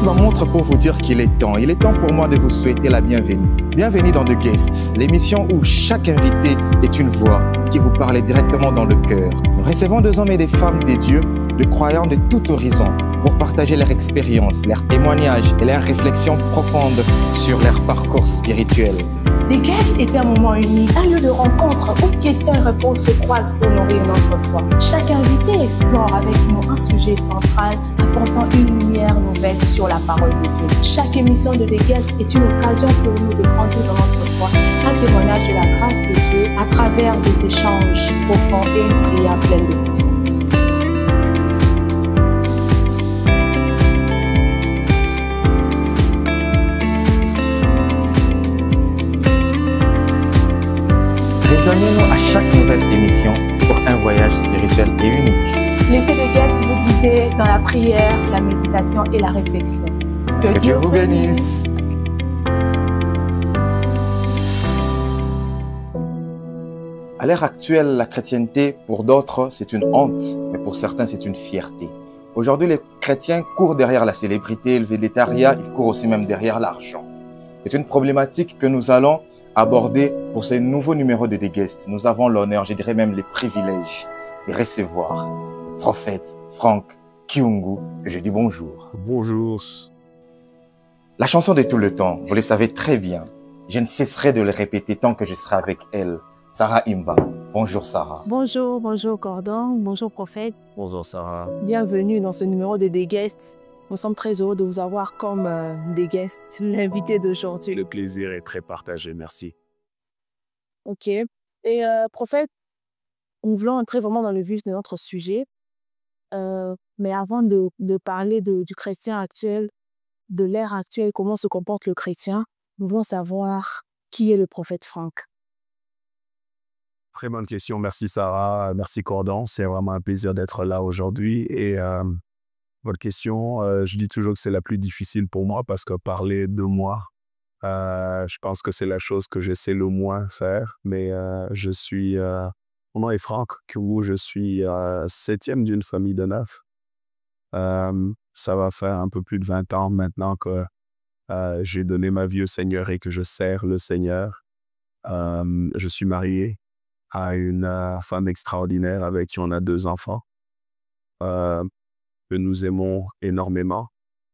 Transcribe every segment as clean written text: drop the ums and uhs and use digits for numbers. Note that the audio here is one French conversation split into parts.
me montre pour vous dire qu'il est temps. Il est temps pour moi de vous souhaiter la bienvenue. Bienvenue dans The Guest, l'émission où chaque invité est une voix qui vous parle directement dans le cœur. Nous recevons des hommes et des femmes des dieux, de croyants de tout horizon, pour partager leur expérience, leurs témoignages et leurs réflexions profondes sur leur parcours spirituel. The Guest est un moment unique, un lieu de rencontre où questions et réponses se croisent pour nourrir notre foi. Chaque invité explore avec nous un sujet central, apportant une lumière nouvelle sur la parole de Dieu. Chaque émission de The Guest est une occasion pour nous de grandir dans notre foi, un témoignage de la grâce de Dieu à travers des échanges profonds et une prière pleine de puissance. Rejoignez-nous à chaque nouvelle émission pour un voyage spirituel et unique. Laissez The Guest vous guider dans la prière, la méditation et la réflexion. Que Dieu vous bénisse. À l'heure actuelle, la chrétienté, pour d'autres, c'est une honte, mais pour certains, c'est une fierté. Aujourd'hui, les chrétiens courent derrière la célébrité, le végétariat, ils courent aussi même derrière l'argent. C'est une problématique que nous allons aborder pour ce nouveau numéro de The Guest. Nous avons l'honneur, je dirais même les privilèges de recevoir le prophète Frank Kyungu, que je dis bonjour. Bonjour. La chanson de tout le temps, vous le savez très bien. Je ne cesserai de le répéter tant que je serai avec elle. Sarah Imba. Bonjour Sarah. Bonjour Gordon, bonjour prophète. Bonjour Sarah. Bienvenue dans ce numéro de The Guest. Nous sommes très heureux de vous avoir comme The Guest, l'invité d'aujourd'hui. Le plaisir est très partagé, merci. Ok. Et prophète, nous voulons entrer vraiment dans le vif de notre sujet. Mais avant de parler du chrétien actuel, de l'ère actuelle, comment se comporte le chrétien, nous voulons savoir qui est le prophète Frank. Très bonne question, merci Sarah, merci Cordon. C'est vraiment un plaisir d'être là aujourd'hui. Et votre question, je dis toujours que c'est la plus difficile pour moi parce que parler de moi, je pense que c'est la chose que j'essaie le moins faire. Mais je suis, mon nom est Frank Kyungu, je suis 7e d'une famille de 9. Ça va faire un peu plus de 20 ans maintenant que j'ai donné ma vie au Seigneur et que je sers le Seigneur. Je suis marié à une femme extraordinaire avec qui on a 2 enfants. Que nous aimons énormément.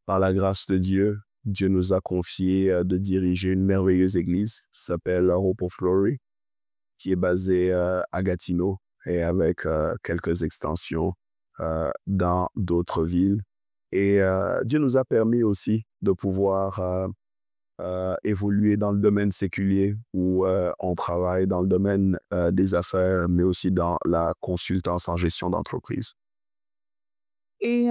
Par la grâce de Dieu, Dieu nous a confié de diriger une merveilleuse église qui s'appelle Hope of Glory, qui est basée à Gatineau et avec quelques extensions dans d'autres villes. Et Dieu nous a permis aussi de pouvoir évoluer dans le domaine séculier où on travaille dans le domaine des affaires, mais aussi dans la consultance en gestion d'entreprise. Et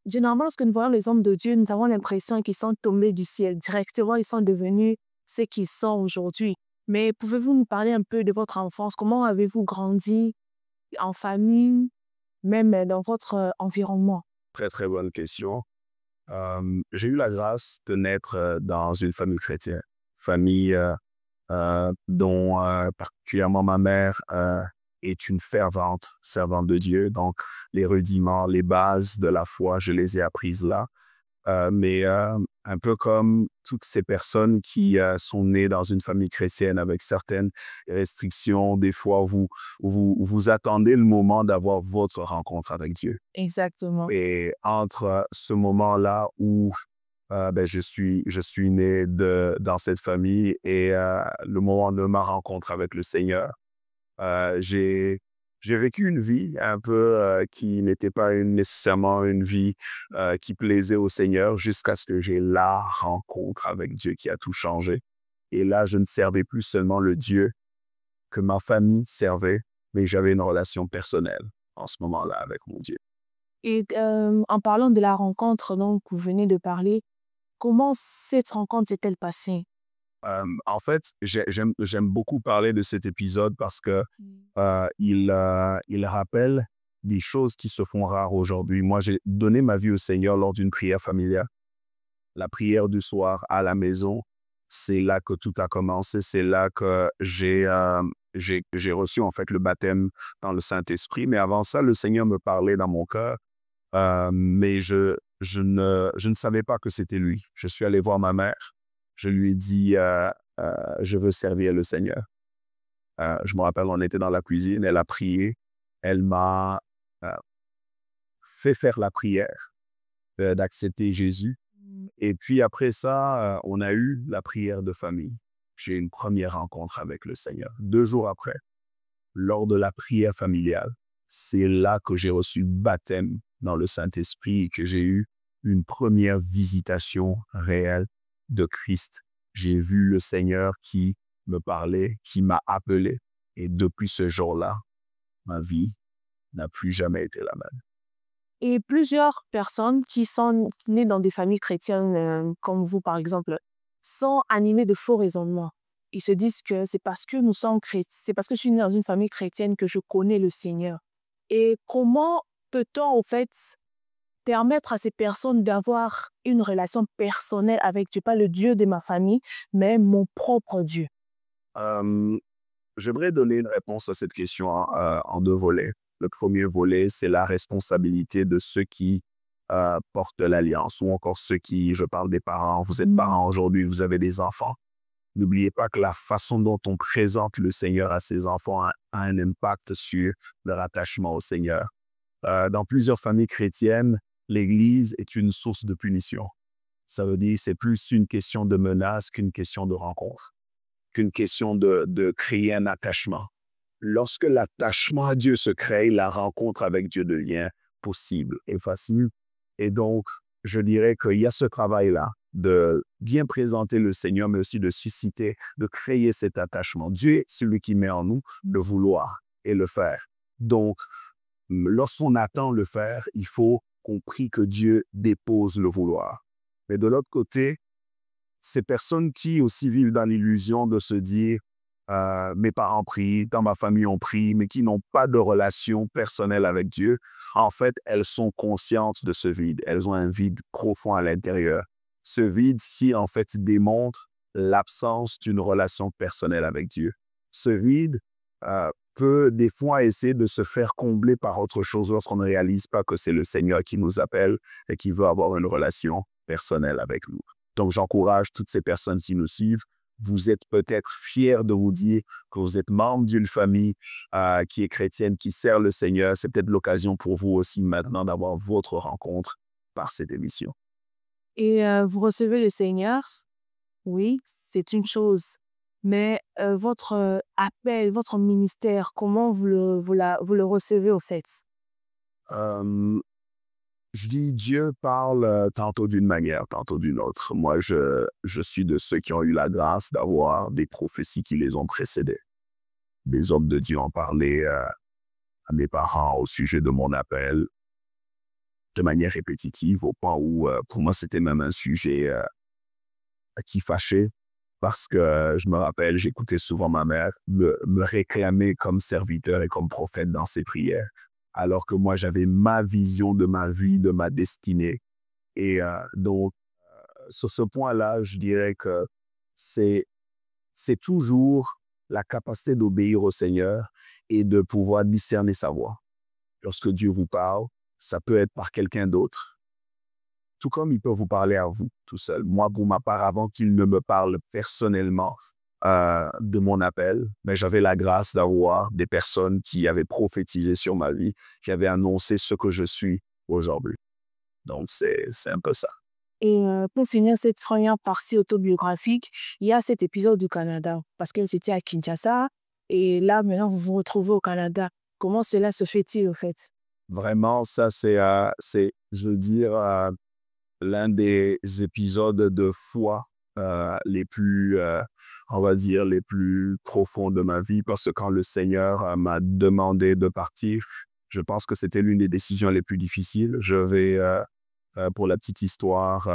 généralement, lorsque nous voyons les hommes de Dieu, nous avons l'impression qu'ils sont tombés du ciel. Directement, ils sont devenus ce qu'ils sont aujourd'hui. Mais pouvez-vous nous parler un peu de votre enfance? Comment avez-vous grandi en famille, même dans votre environnement? Très, très bonne question. J'ai eu la grâce de naître dans une famille chrétienne. Famille dont particulièrement ma mère est une fervente servante de Dieu. Donc, les rudiments, les bases de la foi, je les ai apprises là. Mais un peu comme toutes ces personnes qui sont nées dans une famille chrétienne avec certaines restrictions, des fois, vous attendez le moment d'avoir votre rencontre avec Dieu. Exactement. Et entre ce moment-là où je suis né dans cette famille et le moment de ma rencontre avec le Seigneur, j'ai vécu une vie un peu qui n'était pas nécessairement une vie qui plaisait au Seigneur jusqu'à ce que j'ai la rencontre avec Dieu qui a tout changé. Et là, je ne servais plus seulement le Dieu que ma famille servait, mais j'avais une relation personnelle en ce moment-là avec mon Dieu. Et en parlant de la rencontre dont vous venez de parler, comment cette rencontre s'est-elle passée? En fait, j'aime beaucoup parler de cet épisode parce que il rappelle des choses qui se font rares aujourd'hui. Moi, j'ai donné ma vie au Seigneur lors d'une prière familiale. La prière du soir à la maison, c'est là que tout a commencé. C'est là que j'ai reçu en fait le baptême dans le Saint-Esprit. Mais avant ça, le Seigneur me parlait dans mon cœur. Mais je je ne savais pas que c'était lui. Je suis allé voir ma mère. Je lui ai dit, je veux servir le Seigneur. Je me rappelle, on était dans la cuisine, elle a prié. Elle m'a euh, fait faire la prière d'accepter Jésus. Et puis après ça, on a eu la prière de famille. J'ai eu une première rencontre avec le Seigneur. 2 jours après, lors de la prière familiale, c'est là que j'ai reçu le baptême dans le Saint-Esprit et que j'ai eu une première visitation réelle de Christ. J'ai vu le Seigneur qui me parlait, qui m'a appelé. Et depuis ce jour-là, ma vie n'a plus jamais été la même. Et plusieurs personnes qui sont nées dans des familles chrétiennes, comme vous par exemple, sont animées de faux raisonnements. Ils se disent que c'est parce que nous sommes chrétiens, c'est parce que je suis née dans une famille chrétienne que je connais le Seigneur. Et comment peut-on, en fait, permettre à ces personnes d'avoir une relation personnelle avec Dieu, pas le Dieu de ma famille, mais mon propre Dieu? Euh, J'aimerais donner une réponse à cette question en 2 volets. Le premier volet, c'est la responsabilité de ceux qui portent l'alliance ou encore ceux qui, je parle des parents, vous êtes parents aujourd'hui, vous avez des enfants. N'oubliez pas que la façon dont on présente le Seigneur à ses enfants a un impact sur leur attachement au Seigneur. Dans plusieurs familles chrétiennes, l'Église est une source de punition. Ça veut dire que c'est plus une question de menace qu'une question de rencontre, qu'une question de créer un attachement. Lorsque l'attachement à Dieu se crée, la rencontre avec Dieu devient possible et facile. Et donc, je dirais qu'il y a ce travail-là de bien présenter le Seigneur, mais aussi de susciter, de créer cet attachement. Dieu est celui qui met en nous le vouloir et le faire. Donc, lorsqu'on attend le faire, il faut qu'on prie que Dieu dépose le vouloir. Mais de l'autre côté, ces personnes qui aussi vivent dans l'illusion de se dire mes parents prient, dans ma famille on prie, mais qui n'ont pas de relation personnelle avec Dieu, en fait, elles sont conscientes de ce vide. Elles ont un vide profond à l'intérieur. Ce vide qui, en fait, démontre l'absence d'une relation personnelle avec Dieu. Ce vide peut des fois essayer de se faire combler par autre chose lorsqu'on ne réalise pas que c'est le Seigneur qui nous appelle et qui veut avoir une relation personnelle avec nous. Donc, j'encourage toutes ces personnes qui nous suivent. Vous êtes peut-être fiers de vous dire que vous êtes membre d'une famille qui est chrétienne, qui sert le Seigneur. C'est peut-être l'occasion pour vous aussi maintenant d'avoir votre rencontre par cette émission. Et vous recevez le Seigneur, oui, c'est une chose. Mais votre appel, votre ministère, comment vous le recevez au fait? Euh, Je dis Dieu parle tantôt d'une manière, tantôt d'une autre. Moi, je suis de ceux qui ont eu la grâce d'avoir des prophéties qui les ont précédés. Des hommes de Dieu ont parlé à mes parents au sujet de mon appel de manière répétitive, au point où pour moi, c'était même un sujet qui fâchait. Parce que je me rappelle, j'écoutais souvent ma mère me réclamer comme serviteur et comme prophète dans ses prières. Alors que moi, j'avais ma vision de ma vie, de ma destinée. Et donc, sur ce point-là, je dirais que c'est toujours la capacité d'obéir au Seigneur et de pouvoir discerner sa voix. Lorsque Dieu vous parle, ça peut être par quelqu'un d'autre, tout comme il peut vous parler à vous tout seul. Moi, pour ma part, avant qu'il ne me parle personnellement de mon appel, mais j'avais la grâce d'avoir des personnes qui avaient prophétisé sur ma vie, qui avaient annoncé ce que je suis aujourd'hui. Donc, c'est un peu ça. Et pour finir cette première partie autobiographique, il y a cet épisode du Canada, parce que c'était à Kinshasa, et là, maintenant, vous vous retrouvez au Canada. Comment cela se fait-il, au fait? Vraiment, ça, c'est, je veux dire, l'un des épisodes de foi les plus, on va dire, les plus profonds de ma vie, parce que quand le Seigneur m'a demandé de partir, je pense que c'était l'une des décisions les plus difficiles. Pour la petite histoire,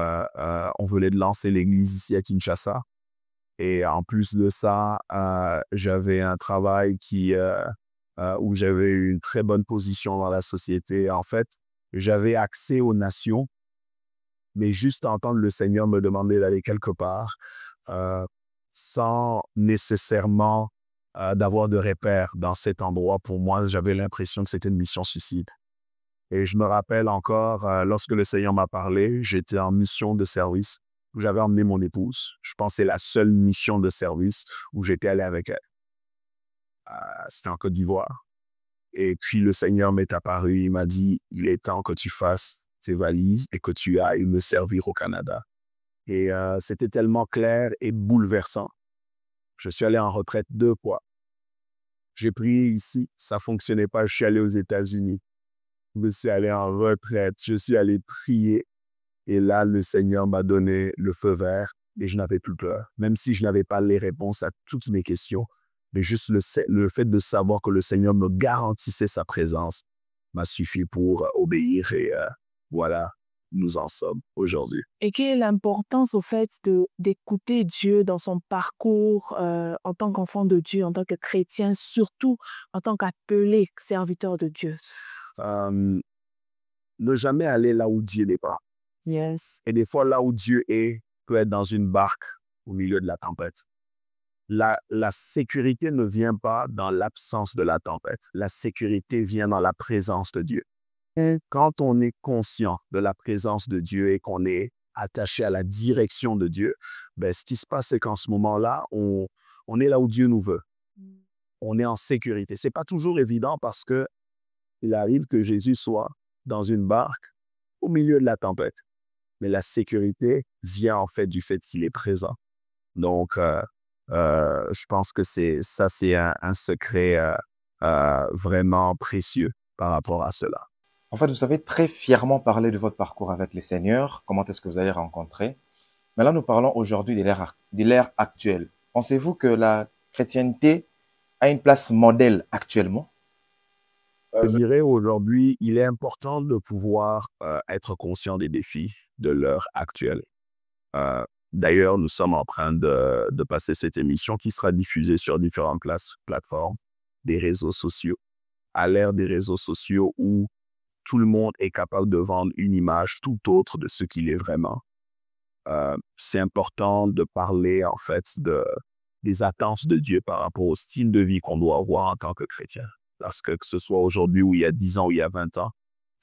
on venait de lancer l'église ici à Kinshasa. Et en plus de ça, j'avais un travail où j'avais une très bonne position dans la société. En fait, j'avais accès aux nations, mais juste entendre le Seigneur me demander d'aller quelque part sans nécessairement d'avoir de repères dans cet endroit, pour moi, j'avais l'impression que c'était une mission suicide. Et je me rappelle encore, lorsque le Seigneur m'a parlé, j'étais en mission de service où j'avais emmené mon épouse. Je pense que c'est la seule mission de service où j'étais allé avec elle. C'était en Côte d'Ivoire. Et puis le Seigneur m'est apparu, il m'a dit, il est temps que tu fasses tes valises et que tu ailles me servir au Canada. Et c'était tellement clair et bouleversant. Je suis allé en retraite 2 fois. J'ai prié ici, ça fonctionnait pas, je suis allé aux États-Unis. Je suis allé en retraite, je suis allé prier. Et là, le Seigneur m'a donné le feu vert et je n'avais plus peur. Même si je n'avais pas les réponses à toutes mes questions, mais juste le fait de savoir que le Seigneur me garantissait sa présence m'a suffi pour obéir et voilà, nous en sommes aujourd'hui. Et quelle est l'importance au fait d'écouter Dieu dans son parcours en tant qu'enfant de Dieu, en tant que chrétien, surtout en tant qu'appelé serviteur de Dieu? Ne jamais aller là où Dieu n'est pas. Yes. Et des fois, là où Dieu est, peut être dans une barque au milieu de la tempête. La sécurité ne vient pas dans l'absence de la tempête. La sécurité vient dans la présence de Dieu. Et quand on est conscient de la présence de Dieu et qu'on est attaché à la direction de Dieu, ben, ce qui se passe, c'est qu'en ce moment-là, on est là où Dieu nous veut. On est en sécurité. C'est pas toujours évident parce que il arrive que Jésus soit dans une barque au milieu de la tempête. Mais la sécurité vient en fait du fait qu'il est présent. Donc, je pense que c'est un secret vraiment précieux par rapport à cela. En fait, vous avez très fièrement parlé de votre parcours avec les seigneurs, comment est-ce que vous avez rencontré. Mais là, nous parlons aujourd'hui de l'ère actuelle. Pensez-vous que la chrétienté a une place modèle actuellement? Je dirais aujourd'hui, il est important de pouvoir être conscient des défis de l'heure actuelle. D'ailleurs, nous sommes en train de passer cette émission qui sera diffusée sur différentes plateformes des réseaux sociaux. À l'ère des réseaux sociaux où tout le monde est capable de vendre une image tout autre de ce qu'il est vraiment. C'est important de parler en fait des attentes de Dieu par rapport au style de vie qu'on doit avoir en tant que chrétien. Parce que ce soit aujourd'hui ou il y a 10 ans ou il y a 20 ans,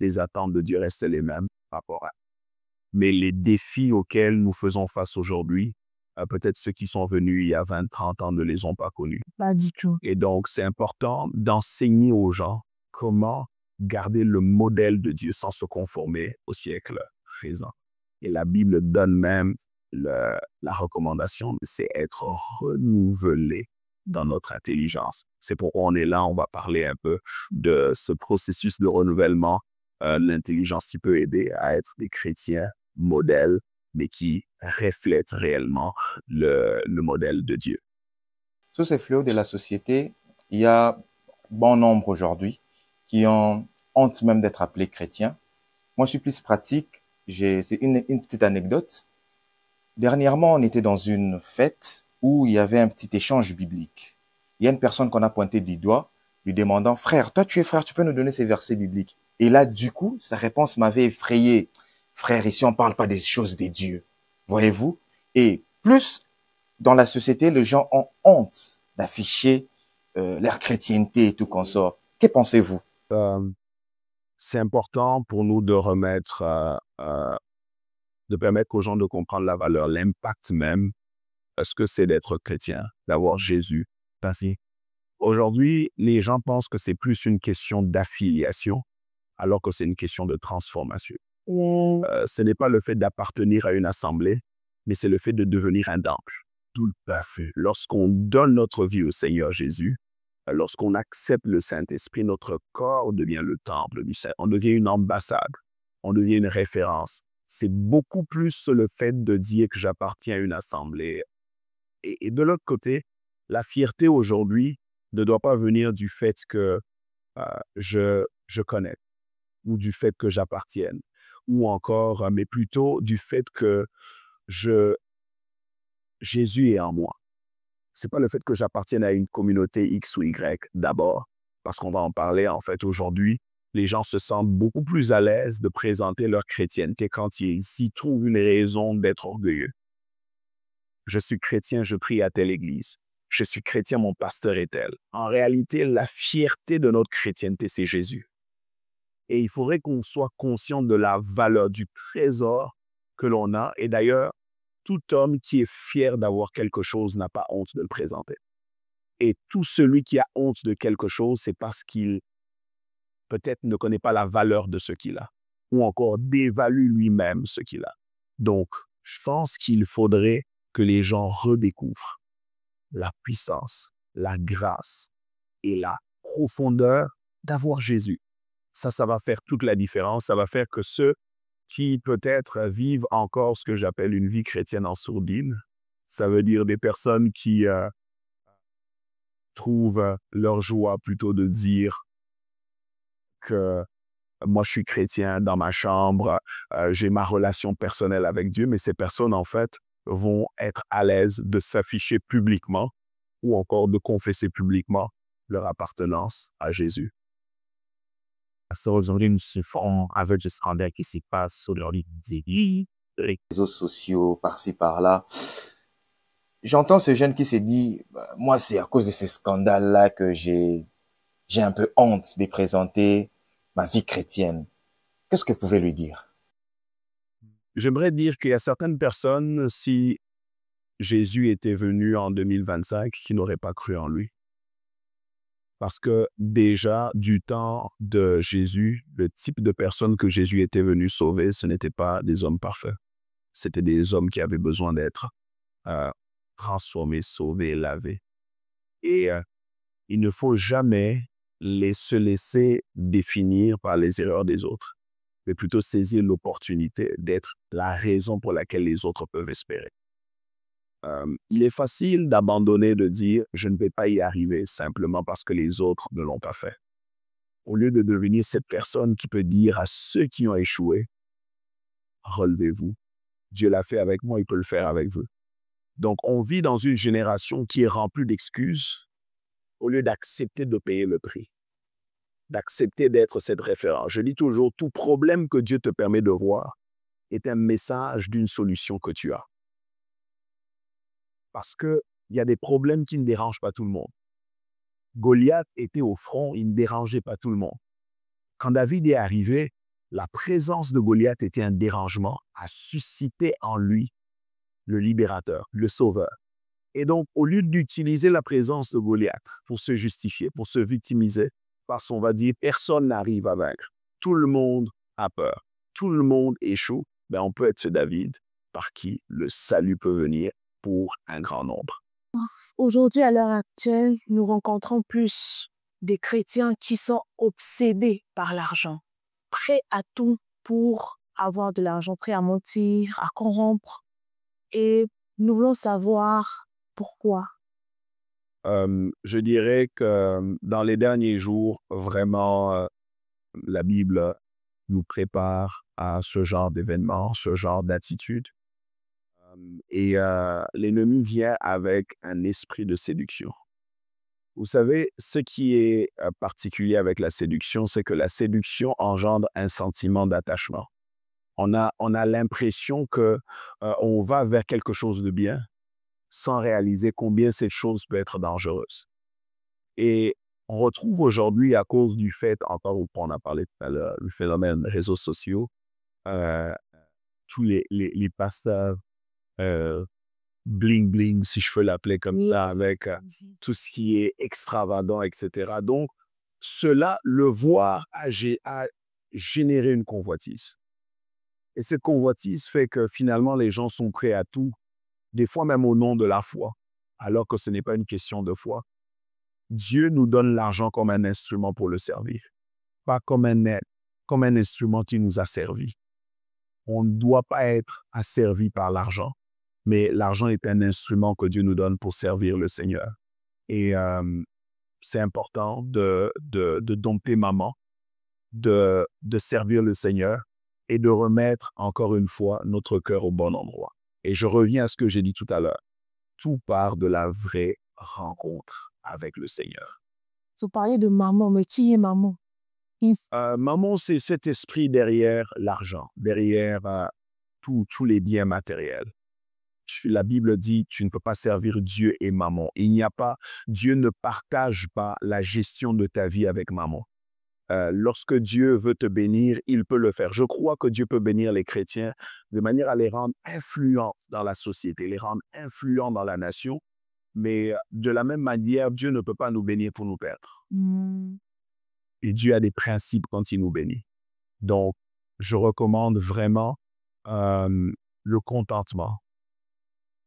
les attentes de Dieu restent les mêmes par rapport à. Mais les défis auxquels nous faisons face aujourd'hui, peut-être ceux qui sont venus il y a 20, 30 ans ne les ont pas connus. Pas du tout. Et donc, c'est important d'enseigner aux gens comment garder le modèle de Dieu sans se conformer au siècle présent. Et la Bible donne même la recommandation, c'est être renouvelé dans notre intelligence. C'est pourquoi on est là, on va parler un peu de ce processus de renouvellement, l'intelligence qui peut aider à être des chrétiens modèles, mais qui reflètent réellement le modèle de Dieu. Sous ces fléaux de la société, il y a bon nombre aujourd'hui qui ont honte même d'être appelés chrétiens. Moi, je suis plus pratique. C'est une petite anecdote. Dernièrement, on était dans une fête où il y avait un petit échange biblique. Il y a une personne qu'on a pointé du doigt, lui demandant, frère, toi tu es frère, tu peux nous donner ces versets bibliques? Et là, du coup, sa réponse m'avait effrayé. Frère, ici, on parle pas des choses des dieux. Voyez-vous? Et plus dans la société, les gens ont honte d'afficher leur chrétienté et tout consort. Que pensez-vous? C'est important pour nous de remettre, de permettre aux gens de comprendre la valeur, l'impact même, ce que c'est d'être chrétien, d'avoir Jésus. Parce que aujourd'hui, les gens pensent que c'est plus une question d'affiliation, alors que c'est une question de transformation. Ce n'est pas le fait d'appartenir à une assemblée, mais c'est le fait de devenir un temple. Tout à fait. Lorsqu'on donne notre vie au Seigneur Jésus, lorsqu'on accepte le Saint-Esprit, notre corps devient le temple du Saint. On devient une ambassade, on devient une référence. C'est beaucoup plus le fait de dire que j'appartiens à une assemblée. Et de l'autre côté, la fierté aujourd'hui ne doit pas venir du fait que je connais, ou du fait que j'appartienne, ou encore, mais plutôt du fait que Jésus est en moi. C'est pas le fait que j'appartienne à une communauté X ou Y d'abord, parce qu'on va en parler en fait aujourd'hui. Les gens se sentent beaucoup plus à l'aise de présenter leur chrétienté quand ils s'y trouvent une raison d'être orgueilleux. Je suis chrétien, je prie à telle église. Je suis chrétien, mon pasteur est tel. En réalité, la fierté de notre chrétienté, c'est Jésus. Et il faudrait qu'on soit conscient de la valeur du trésor que l'on a. Et d'ailleurs, tout homme qui est fier d'avoir quelque chose n'a pas honte de le présenter. Et tout celui qui a honte de quelque chose, c'est parce qu'il peut-être ne connaît pas la valeur de ce qu'il a, ou encore dévalue lui-même ce qu'il a. Donc, je pense qu'il faudrait que les gens redécouvrent la puissance, la grâce et la profondeur d'avoir Jésus. Ça va faire toute la différence. Ça va faire que ceux qui peut-être vivent encore ce que j'appelle une vie chrétienne en sourdine, ça veut dire des personnes qui trouvent leur joie plutôt de dire que moi je suis chrétien dans ma chambre, j'ai ma relation personnelle avec Dieu, mais ces personnes en fait vont être à l'aise de s'afficher publiquement ou encore de confesser publiquement leur appartenance à Jésus. So, aujourd'hui, nous souffrons avec le scandale qui se passe sur leur ligne de vie, Les réseaux sociaux, par-ci, par-là. J'entends ce jeune qui se dit, moi, c'est à cause de ces scandales-là que j'ai un peu honte de présenter ma vie chrétienne. Qu'est-ce que vous pouvez lui dire? J'aimerais dire qu'il y a certaines personnes, si Jésus était venu en 2025, qui n'auraient pas cru en lui. Parce que déjà, du temps de Jésus, le type de personnes que Jésus était venu sauver, ce n'étaient pas des hommes parfaits. C'était des hommes qui avaient besoin d'être transformés, sauvés, lavés. Et il ne faut jamais se laisser définir par les erreurs des autres, mais plutôt saisir l'opportunité d'être la raison pour laquelle les autres peuvent espérer. Il est facile d'abandonner, de dire « je ne vais pas y arriver » simplement parce que les autres ne l'ont pas fait. Au lieu de devenir cette personne qui peut dire à ceux qui ont échoué « relevez-vous, Dieu l'a fait avec moi, il peut le faire avec vous ». Donc, on vit dans une génération qui est remplie d'excuses au lieu d'accepter de payer le prix, d'accepter d'être cette référence. Je dis toujours, tout problème que Dieu te permet de voir est un message d'une solution que tu as. Parce qu'il y a des problèmes qui ne dérangent pas tout le monde. Goliath était au front, il ne dérangeait pas tout le monde. Quand David est arrivé, la présence de Goliath était un dérangement, a suscité en lui le libérateur, le sauveur. Et donc, au lieu d'utiliser la présence de Goliath pour se justifier, pour se victimiser, parce qu'on va dire personne n'arrive à vaincre, tout le monde a peur, tout le monde échoue, ben on peut être ce David par qui le salut peut venir pour un grand nombre. Aujourd'hui, à l'heure actuelle, nous rencontrons plus des chrétiens qui sont obsédés par l'argent, prêts à tout pour avoir de l'argent, prêts à mentir, à corrompre. Et nous voulons savoir pourquoi. Je dirais que dans les derniers jours, vraiment, la Bible nous prépare à ce genre d'événement, ce genre d'attitude. Et l'ennemi vient avec un esprit de séduction. Vous savez, ce qui est particulier avec la séduction, c'est que la séduction engendre un sentiment d'attachement. On a l'impression qu'on va vers quelque chose de bien sans réaliser combien cette chose peut être dangereuse. Et on retrouve aujourd'hui, à cause du fait, encore on a parlé tout à l'heure, le phénomène réseaux sociaux, tous les pasteurs bling bling, si je peux l'appeler comme ça, avec tout ce qui est extravagant, etc. Donc, cela, le voir a généré une convoitise. Et cette convoitise fait que finalement, les gens sont prêts à tout, des fois même au nom de la foi, alors que ce n'est pas une question de foi. Dieu nous donne l'argent comme un instrument pour le servir, pas comme un aide, comme un instrument qui nous a servi. On ne doit pas être asservi par l'argent, mais l'argent est un instrument que Dieu nous donne pour servir le Seigneur. Et c'est important de dompter maman, de servir le Seigneur et de remettre encore une fois notre cœur au bon endroit. Et je reviens à ce que j'ai dit tout à l'heure. Tout part de la vraie rencontre avec le Seigneur. Vous parlez de maman, mais qui est maman? Maman, c'est cet esprit derrière l'argent, derrière tous les biens matériels. La Bible dit, tu ne peux pas servir Dieu et maman. Dieu ne partage pas la gestion de ta vie avec maman. lorsque Dieu veut te bénir, il peut le faire. Je crois que Dieu peut bénir les chrétiens de manière à les rendre influents dans la société, les rendre influents dans la nation. Mais de la même manière, Dieu ne peut pas nous bénir pour nous perdre. Et Dieu a des principes quand il nous bénit. Donc, je recommande vraiment le contentement,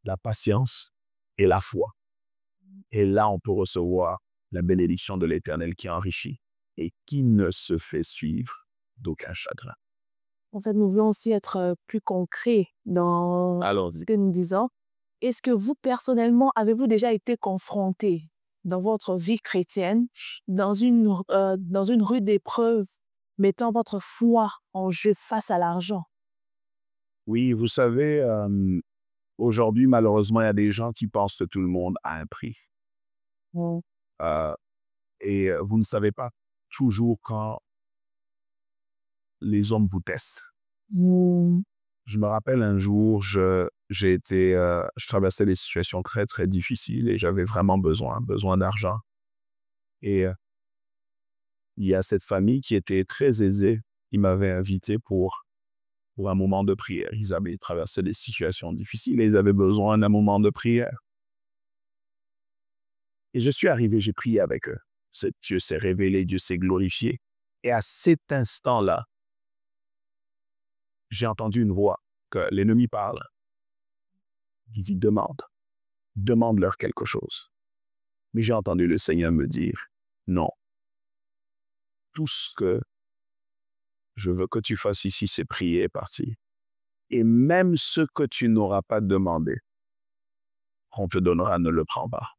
la patience et la foi. Et là, on peut recevoir la bénédiction de l'Éternel qui enrichit et qui ne se fait suivre d'aucun chagrin. En fait, nous voulons aussi être plus concrets dans ce que nous disons. Est-ce que vous, personnellement, avez-vous déjà été confronté dans votre vie chrétienne dans une rude épreuve, mettant votre foi en jeu face à l'argent? Oui, vous savez, aujourd'hui, malheureusement, il y a des gens qui pensent que tout le monde a un prix. Et vous ne savez pas toujours quand les hommes vous testent. Je me rappelle un jour, je traversais des situations très, très difficiles et j'avais vraiment besoin d'argent. Et il y a cette famille qui était très aisée. Ils m'avaient invité pour un moment de prière. Ils avaient traversé des situations difficiles et ils avaient besoin d'un moment de prière. Et je suis arrivé, j'ai prié avec eux. Dieu s'est révélé, Dieu s'est glorifié. Et à cet instant-là, j'ai entendu une voix que l'ennemi parle. Il dit, demande-leur quelque chose. Mais j'ai entendu le Seigneur me dire, non. Tout ce que je veux que tu fasses ici, c'est prier et partir. Et même ce que tu n'auras pas demandé, on te donnera, ne le prends pas.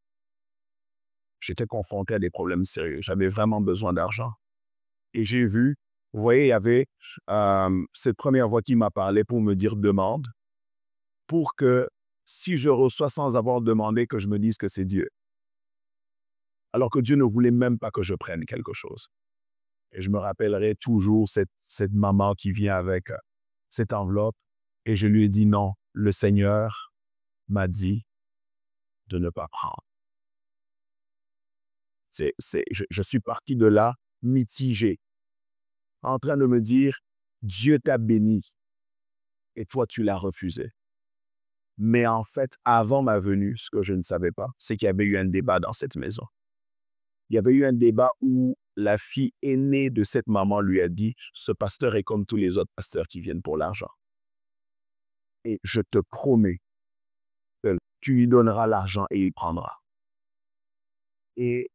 J'étais confronté à des problèmes sérieux. J'avais vraiment besoin d'argent. Et j'ai vu, vous voyez, il y avait cette première voix qui m'a parlé pour me dire demande, pour que si je reçois sans avoir demandé, que je me dise que c'est Dieu. Alors que Dieu ne voulait même pas que je prenne quelque chose. Et je me rappellerai toujours cette maman qui vient avec cette enveloppe. Et je lui ai dit non, le Seigneur m'a dit de ne pas prendre. Je suis parti de là mitigé, en train de me dire, Dieu t'a béni et toi tu l'as refusé. Mais en fait, avant ma venue, ce que je ne savais pas, c'est qu'il y avait eu un débat dans cette maison. Il y avait eu un débat où la fille aînée de cette maman lui a dit, ce pasteur est comme tous les autres pasteurs qui viennent pour l'argent. Et je te promets que tu lui donneras l'argent et il prendra. Et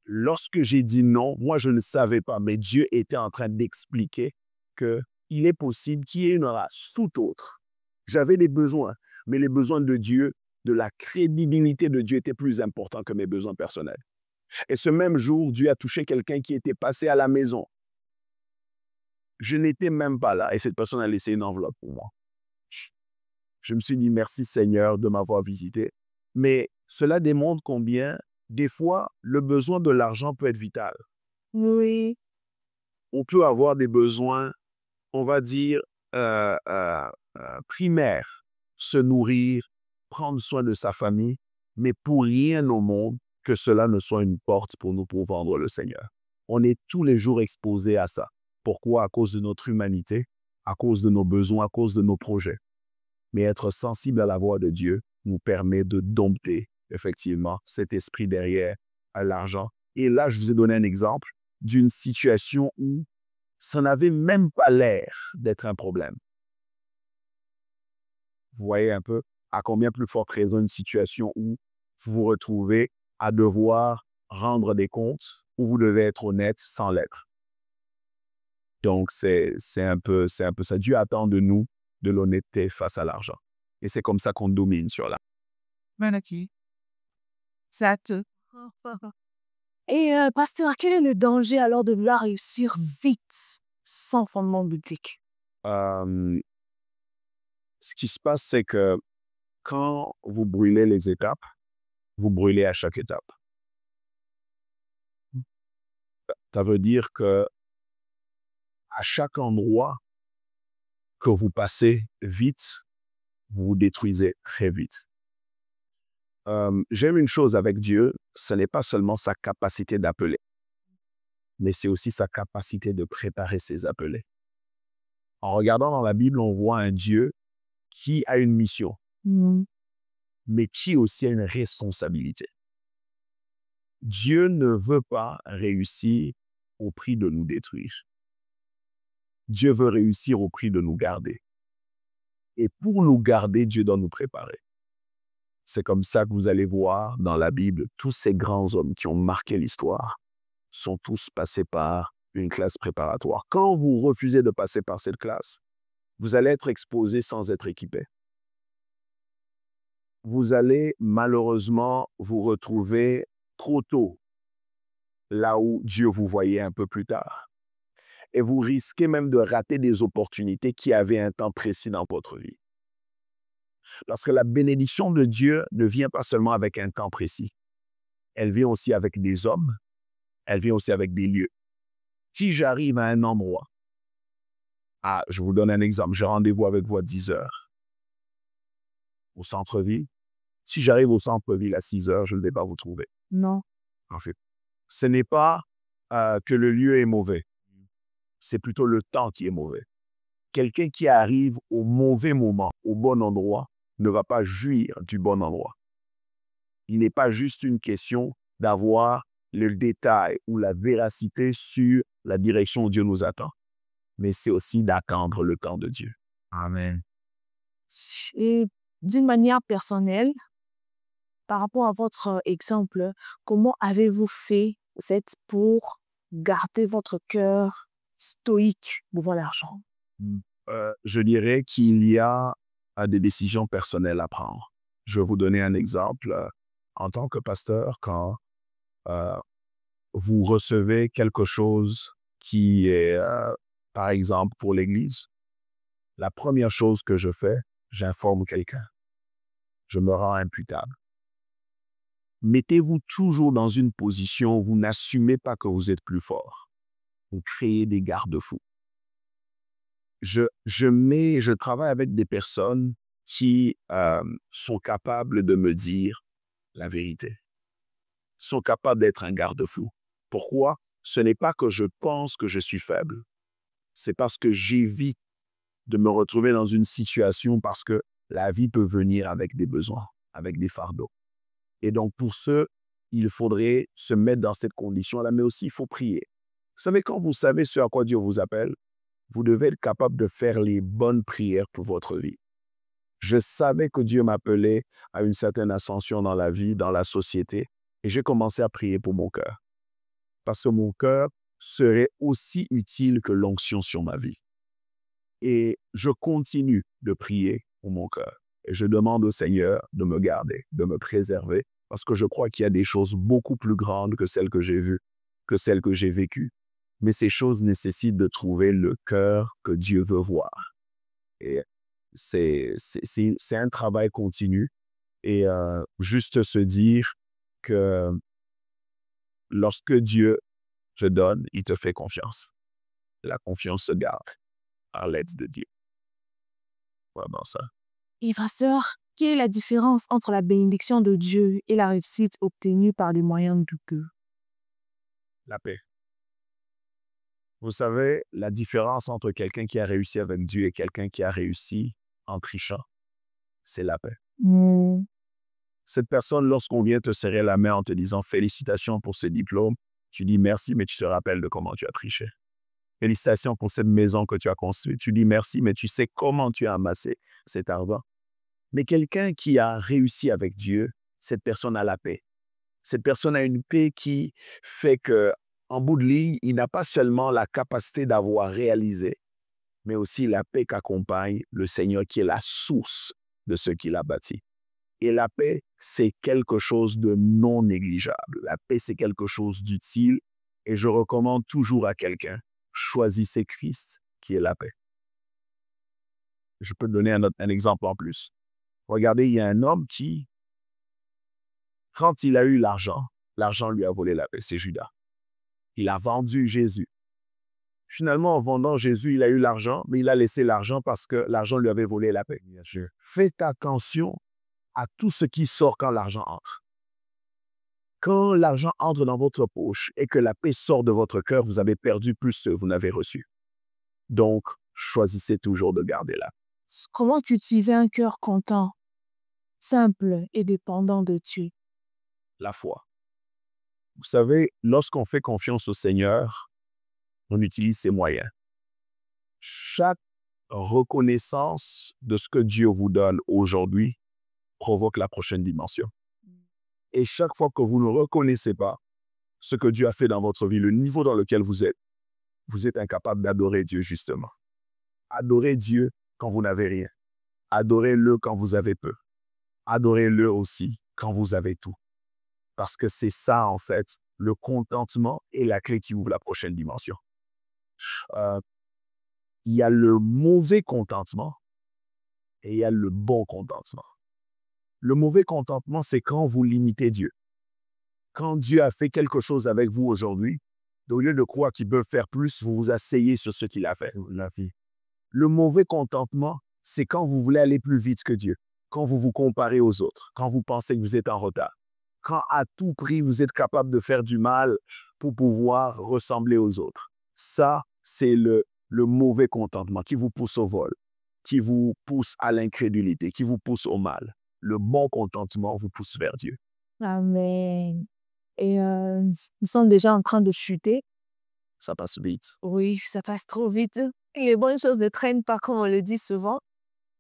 lorsque j'ai dit non, moi je ne savais pas, mais Dieu était en train d'expliquer qu'il est possible qu'il y ait une race tout autre. J'avais des besoins, mais les besoins de Dieu, de la crédibilité de Dieu étaient plus importants que mes besoins personnels. Et ce même jour, Dieu a touché quelqu'un qui était passé à la maison. Je n'étais même pas là et cette personne a laissé une enveloppe pour moi. Je me suis dit merci Seigneur de m'avoir visité. Mais cela démontre combien, des fois, le besoin de l'argent peut être vital. Oui. On peut avoir des besoins, on va dire, primaires. Se nourrir, prendre soin de sa famille, mais pour rien au monde que cela ne soit une porte pour nous pour vendre le Seigneur. On est tous les jours exposés à ça. Pourquoi? À cause de notre humanité, à cause de nos besoins, à cause de nos projets. Mais être sensible à la voix de Dieu nous permet de dompter, effectivement, cet esprit derrière l'argent. Et là, je vous ai donné un exemple d'une situation où ça n'avait même pas l'air d'être un problème. Vous voyez un peu à combien plus forte raison une situation où vous vous retrouvez à devoir rendre des comptes, où vous devez être honnête sans l'être. Donc, c'est un peu ça. Dieu attend de nous de l'honnêteté face à l'argent. Et c'est comme ça qu'on domine sur l'argent. Merci. Et pasteur, quel est le danger alors de vouloir réussir vite, sans fondement biblique? Ce qui se passe, c'est que quand vous brûlez les étapes, vous brûlez à chaque étape. Ça veut dire que à chaque endroit que vous passez vite, vous vous détruisez très vite. J'aime une chose avec Dieu, ce n'est pas seulement sa capacité d'appeler, mais c'est aussi sa capacité de préparer ses appelés. En regardant dans la Bible, on voit un Dieu qui a une mission, mais qui aussi a une responsabilité. Dieu ne veut pas réussir au prix de nous détruire. Dieu veut réussir au prix de nous garder. Et pour nous garder, Dieu doit nous préparer. C'est comme ça que vous allez voir dans la Bible, tous ces grands hommes qui ont marqué l'histoire sont tous passés par une classe préparatoire. Quand vous refusez de passer par cette classe, vous allez être exposé sans être équipé. Vous allez malheureusement vous retrouver trop tôt là où Dieu vous voyait un peu plus tard. Et vous risquez même de rater des opportunités qui avaient un temps précis dans votre vie. Parce que la bénédiction de Dieu ne vient pas seulement avec un temps précis. Elle vient aussi avec des hommes. Elle vient aussi avec des lieux. Si j'arrive à un endroit, je vous donne un exemple, j'ai rendez-vous avec vous à 10 heures au centre-ville. Si j'arrive au centre-ville à 6 heures, je ne vais pas vous trouver. Non. En fait, ce n'est pas que le lieu est mauvais. C'est plutôt le temps qui est mauvais. Quelqu'un qui arrive au mauvais moment, au bon endroit, ne va pas jouir du bon endroit. Il n'est pas juste une question d'avoir le détail ou la véracité sur la direction où Dieu nous attend, mais c'est aussi d'attendre le temps de Dieu. Amen. Et d'une manière personnelle, par rapport à votre exemple, comment avez-vous fait pour garder votre cœur stoïque devant l'argent? Je dirais qu'il y a des décisions personnelles à prendre. Je vais vous donner un exemple. En tant que pasteur, quand vous recevez quelque chose qui est, par exemple, pour l'Église, la première chose que je fais, j'informe quelqu'un. Je me rends imputable. Mettez-vous toujours dans une position où vous n'assumez pas que vous êtes plus fort. Vous créez des garde-fous. Je travaille avec des personnes qui sont capables de me dire la vérité, sont capables d'être un garde-fou. Pourquoi? Ce n'est pas que je pense que je suis faible, c'est parce que j'évite de me retrouver dans une situation parce que la vie peut venir avec des besoins, avec des fardeaux. Et donc pour ce, il faudrait se mettre dans cette condition-là, mais aussi il faut prier. Vous savez, quand vous savez ce à quoi Dieu vous appelle, vous devez être capable de faire les bonnes prières pour votre vie. Je savais que Dieu m'appelait à une certaine ascension dans la vie, dans la société, et j'ai commencé à prier pour mon cœur. Parce que mon cœur serait aussi utile que l'onction sur ma vie. Et je continue de prier pour mon cœur. Et je demande au Seigneur de me garder, de me préserver, parce que je crois qu'il y a des choses beaucoup plus grandes que celles que j'ai vues, que celles que j'ai vécues. Mais ces choses nécessitent de trouver le cœur que Dieu veut voir. Et c'est un travail continu. Et juste se dire que lorsque Dieu te donne, il te fait confiance. La confiance se garde par l'aide de Dieu. Vraiment ça. Et pasteur, quelle est la différence entre la bénédiction de Dieu et la réussite obtenue par des moyens douteux? La paix. Vous savez, la différence entre quelqu'un qui a réussi avec Dieu et quelqu'un qui a réussi en trichant, c'est la paix. Cette personne, lorsqu'on vient te serrer la main en te disant « Félicitations pour ce diplôme », tu dis merci, mais tu te rappelles de comment tu as triché. Félicitations pour cette maison que tu as construite. Tu dis merci, mais tu sais comment tu as amassé cet argent. Mais quelqu'un qui a réussi avec Dieu, cette personne a la paix. Cette personne a une paix qui fait que, en bout de ligne, il n'a pas seulement la capacité d'avoir réalisé, mais aussi la paix qu'accompagne le Seigneur qui est la source de ce qu'il a bâti. Et la paix, c'est quelque chose de non négligeable. La paix, c'est quelque chose d'utile. Et je recommande toujours à quelqu'un, choisissez Christ qui est la paix. Je peux te donner un exemple en plus. Regardez, il y a un homme qui, quand il a eu l'argent lui a volé la paix, c'est Judas. Il a vendu Jésus. Finalement, en vendant Jésus, il a eu l'argent, mais il a laissé l'argent parce que l'argent lui avait volé la paix. Bien sûr. Faites attention à tout ce qui sort quand l'argent entre. Quand l'argent entre dans votre poche et que la paix sort de votre cœur, vous avez perdu plus que vous n'avez reçu. Donc, choisissez toujours de garder là. Comment cultiver un cœur content, simple et dépendant de Dieu? La foi. Vous savez, lorsqu'on fait confiance au Seigneur, on utilise ses moyens. Chaque reconnaissance de ce que Dieu vous donne aujourd'hui provoque la prochaine dimension. Et chaque fois que vous ne reconnaissez pas ce que Dieu a fait dans votre vie, le niveau dans lequel vous êtes incapable d'adorer Dieu justement. Adorez Dieu quand vous n'avez rien. Adorez-le quand vous avez peu. Adorez-le aussi quand vous avez tout. Parce que c'est ça, en fait, le contentement est la clé qui ouvre la prochaine dimension. Il y a le mauvais contentement et il y a le bon contentement. Le mauvais contentement, c'est quand vous limitez Dieu. Quand Dieu a fait quelque chose avec vous aujourd'hui, au lieu de croire qu'il peut faire plus, vous vous asseyez sur ce qu'il a fait. Le mauvais contentement, c'est quand vous voulez aller plus vite que Dieu, quand vous vous comparez aux autres, quand vous pensez que vous êtes en retard, quand à tout prix vous êtes capable de faire du mal pour pouvoir ressembler aux autres. Ça, c'est le mauvais contentement qui vous pousse au vol, qui vous pousse à l'incrédulité, qui vous pousse au mal. Le bon contentement vous pousse vers Dieu. Amen. Et nous sommes déjà en train de chuter. Ça passe vite. Oui, ça passe trop vite. Et les bonnes choses ne traînent pas, comme on le dit souvent.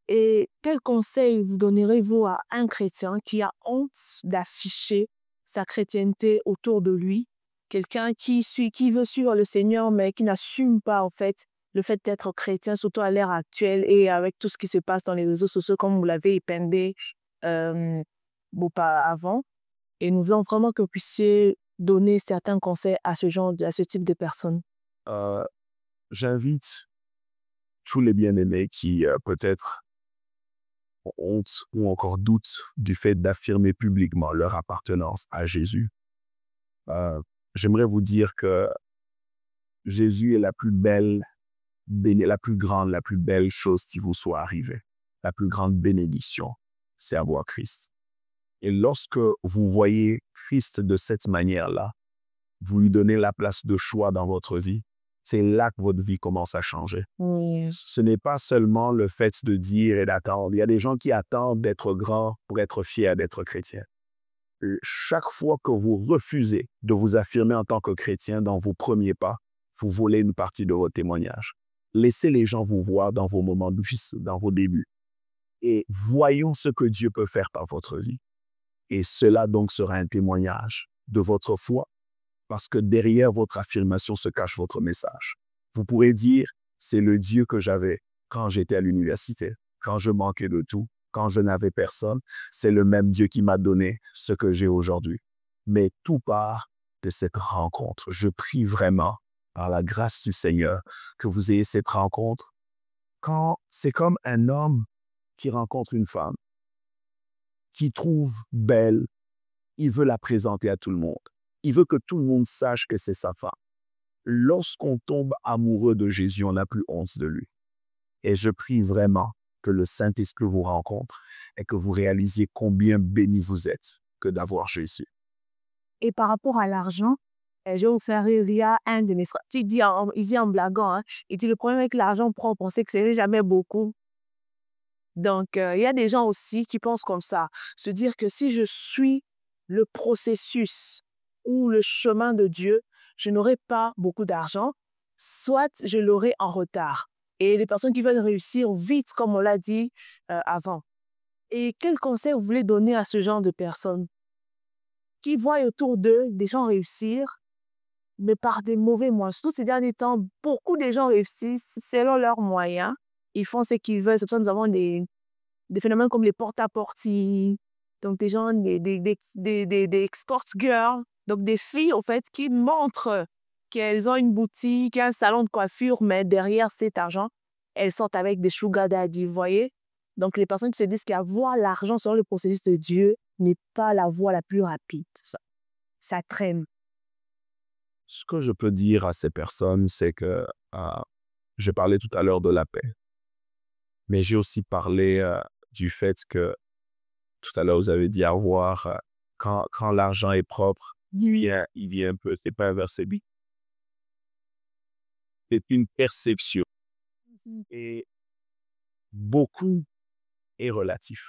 Et quel conseil vous donnerez-vous à un chrétien qui a honte d'afficher sa chrétienté autour de lui? Quelqu'un qui veut suivre le Seigneur, mais qui n'assume pas, en fait, le fait d'être chrétien, surtout à l'ère actuelle et avec tout ce qui se passe dans les réseaux sociaux, comme vous l'avez épinglé pas avant. Et nous voulons vraiment que vous puissiez donner certains conseils à ce type de personnes. J'invite tous les bien-aimés qui peut-être ont honte ou encore doutent du fait d'affirmer publiquement leur appartenance à Jésus. J'aimerais vous dire que Jésus est la plus belle, la plus grande, la plus belle chose qui vous soit arrivée. La plus grande bénédiction, c'est avoir Christ. Et lorsque vous voyez Christ de cette manière-là, vous lui donnez la place de choix dans votre vie, c'est là que votre vie commence à changer. Oui. Ce n'est pas seulement le fait de dire et d'attendre. Il y a des gens qui attendent d'être grands pour être fiers d'être chrétiens. Chaque fois que vous refusez de vous affirmer en tant que chrétien dans vos premiers pas, vous volez une partie de votre témoignage. Laissez les gens vous voir dans vos moments difficiles, dans vos débuts. Et voyons ce que Dieu peut faire par votre vie. Et cela donc sera un témoignage de votre foi, parce que derrière votre affirmation se cache votre message. Vous pourrez dire, c'est le Dieu que j'avais quand j'étais à l'université, quand je manquais de tout, quand je n'avais personne. C'est le même Dieu qui m'a donné ce que j'ai aujourd'hui. Mais tout part de cette rencontre. Je prie vraiment, par la grâce du Seigneur, que vous ayez cette rencontre. Quand c'est comme un homme qui rencontre une femme, qui trouve belle, il veut la présenter à tout le monde. Il veut que tout le monde sache que c'est sa femme. Lorsqu'on tombe amoureux de Jésus, on n'a plus honte de lui. Et je prie vraiment que le Saint-Esprit vous rencontre et que vous réalisiez combien béni vous êtes que d'avoir Jésus. Et par rapport à l'argent, je vais vous faire rire. Il y a un de mes frères, il dit en blaguant, il dit le problème avec l'argent propre, on sait que ce n'est jamais beaucoup. Donc, il y a des gens aussi qui pensent comme ça. Se dire que si je suis le processus ou le chemin de Dieu, je n'aurai pas beaucoup d'argent, soit je l'aurai en retard. Et les personnes qui veulent réussir vite, comme on l'a dit avant. Et quel conseil vous voulez donner à ce genre de personnes qui voient autour d'eux des gens réussir, mais par des mauvais moyens? Surtout ces derniers temps, beaucoup de gens réussissent selon leurs moyens. Ils font ce qu'ils veulent. C'est pour ça que nous avons des phénomènes comme les porte-à-porte, donc des gens, des escort girls, donc des filles, en fait, qui montrent qu'elles ont une boutique, un salon de coiffure, mais derrière cet argent, elles sortent avec des sugar daddy, vous voyez? Donc, les personnes qui se disent qu'avoir l'argent selon le processus de Dieu n'est pas la voie la plus rapide. Ça traîne. Ce que je peux dire à ces personnes, c'est que j'ai parlé tout à l'heure de la paix. Mais j'ai aussi parlé du fait que, tout à l'heure, vous avez dit avoir quand l'argent est propre, il vient un peu. C'est pas un verset biblique. C'est une perception. Et beaucoup est relatif.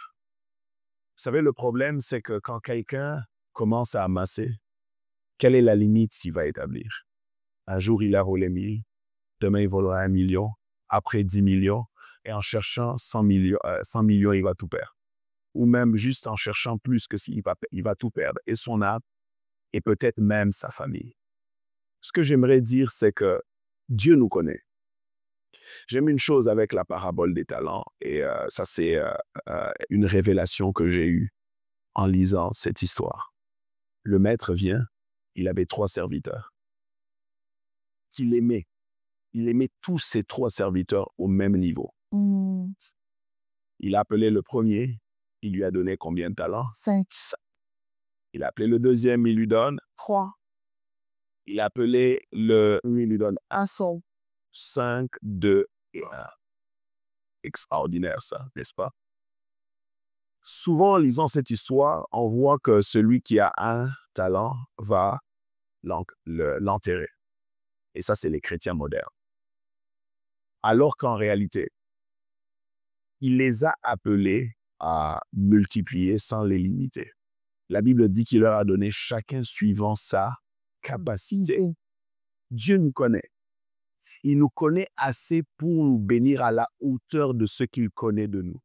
Vous savez, le problème, c'est que quand quelqu'un commence à amasser, quelle est la limite qu'il va établir? Un jour, il a volé 1000, demain, il volera 1 million, après 10 millions, et en cherchant 100 millions, il va tout perdre. Ou même juste en cherchant plus que s'il il va tout perdre, et son âme, et peut-être même sa famille. Ce que j'aimerais dire, c'est que Dieu nous connaît. J'aime une chose avec la parabole des talents, et ça, c'est une révélation que j'ai eue en lisant cette histoire. Le maître vient, il avait 3 serviteurs qu'il aimait. Il aimait tous ses 3 serviteurs au même niveau. Il a appelé le premier, il lui a donné combien de talents? 5. Il a appelé le deuxième, il lui donne 3. Il a appelé il lui donne 1 seul. 5, 2 et 1. Extraordinaire ça, n'est-ce pas? Souvent, en lisant cette histoire, on voit que celui qui a un talent va l'enterrer. Et ça, c'est les chrétiens modernes. Alors qu'en réalité, il les a appelés à multiplier sans les limiter. La Bible dit qu'il leur a donné chacun suivant sa capacité. Dieu nous connaît. Il nous connaît assez pour nous bénir à la hauteur de ce qu'il connaît de nous.